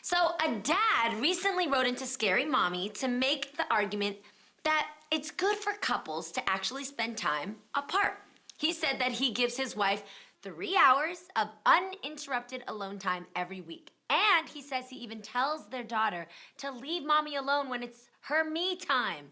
So a dad recently wrote into Scary Mommy to make the argument that it's good for couples to actually spend time apart. He said that he gives his wife 3 hours of uninterrupted alone time every week. And he says he even tells their daughter to leave mommy alone when it's her me time.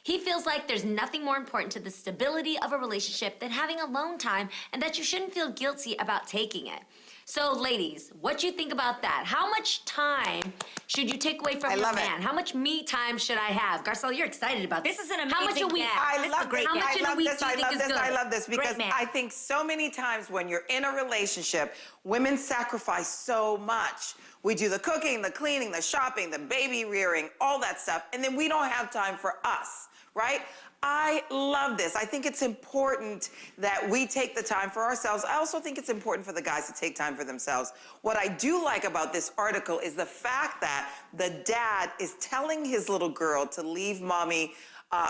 He feels like there's nothing more important to the stability of a relationship than having alone time and that you shouldn't feel guilty about taking it. So, ladies, what do you think about that? How much time should you take away from your man? How much me time should I have? Garcelle, you're excited about this. This is an amazing How much a week? I love this. How much in a week do you think is good? I love this because I think so many times when you're in a relationship, women sacrifice so much. We do the cooking, the cleaning, the shopping, the baby rearing, all that stuff, and then we don't have time for us, right? I love this. I think it's important that we take the time for ourselves. I also think it's important for the guys to take time for themselves. What I do like about this article is the fact that the dad is telling his little girl to leave mommy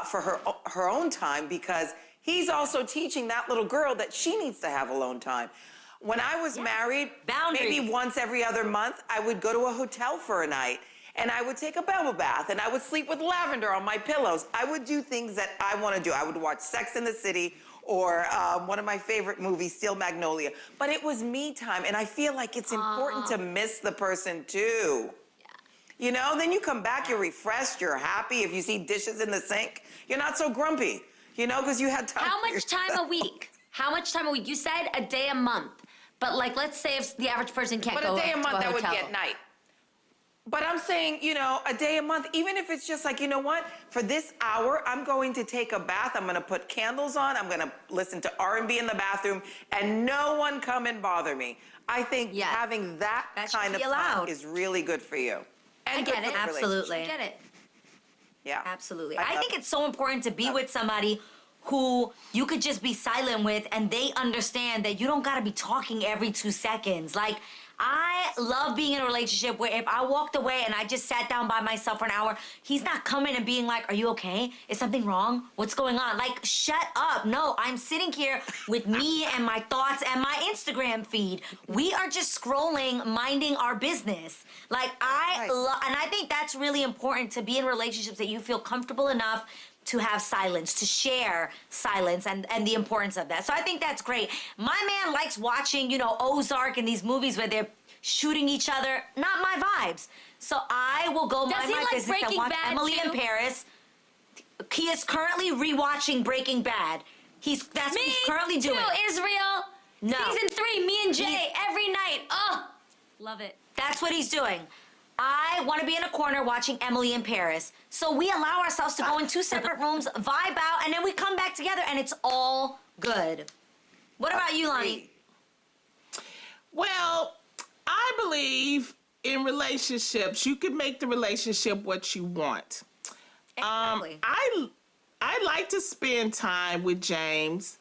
for her own time because he's also teaching that little girl that she needs to have alone time. When I was married, maybe once every other month, I would go to a hotel for a night. And I would take a bubble bath, and I would sleep with lavender on my pillows. I would do things that I want to do. I would watch Sex and the City or one of my favorite movies, Steel Magnolia. But it was me time, and I feel like it's important to miss the person too. Yeah. You know, then you come back, you're refreshed, you're happy. If you see dishes in the sink, you're not so grumpy, you know, because you had time. How much time a week? How much time a week? You said a day a month. But like, let's say if the average person can't go to a hotel. But a day a month, that would be at night. But I'm saying, you know, a day a month, even if it's just like, you know what, for this hour, I'm going to take a bath, I'm gonna put candles on, I'm gonna listen to R&B in the bathroom, and no one come and bother me. I think having that kind of time is really good for you. And I get it, absolutely. I get it. Yeah. Absolutely. I think it's so important to be with somebody who you could just be silent with and they understand that you don't gotta be talking every 2 seconds. Like, I love being in a relationship where if I walked away and I just sat down by myself for an hour, he's not coming and being like, are you okay? Is something wrong? What's going on? Like, shut up. No, I'm sitting here with me and my thoughts and my Instagram feed. We are just scrolling, minding our business. Like, and I think that's really important to be in relationships that you feel comfortable enough to have silence, to share silence and the importance of that. So I think that's great. My man likes watching, you know, Ozark and these movies where they're shooting each other. Not my vibes. So I will go mind my business and watch Emily in Paris. He is currently rewatching Breaking Bad. That's what he's currently doing. Israel. No. Season 3, me and Jay, every night. Oh, love it. That's what he's doing. I want to be in a corner watching Emily in Paris. So we allow ourselves to go in 2 separate rooms, vibe out, and then we come back together, and it's all good. What about you, Lonnie? Well, I believe in relationships, you can make the relationship what you want. Exactly. I like to spend time with James,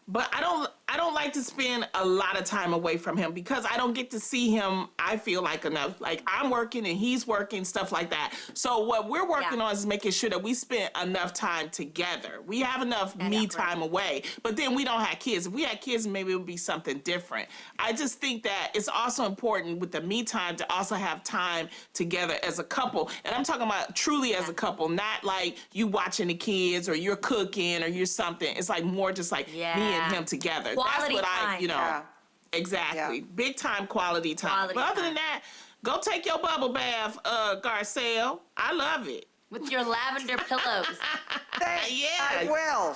but I don't like to spend a lot of time away from him because I don't get to see him, I feel like, enough. Like, I'm working and he's working, stuff like that. So what we're working on is making sure that we spend enough time together. We have enough me time away, but then we don't have kids. If we had kids, maybe it would be something different. I just think that it's also important with the me time to also have time together as a couple. And I'm talking about truly as a couple, not like you watching the kids or you're cooking or you're something. It's like more just like me and him together. Quality That's what time. you know, exactly. Yeah. Big time quality time. But other than that, go take your bubble bath, Garcelle. I love it. With your lavender pillows. I will.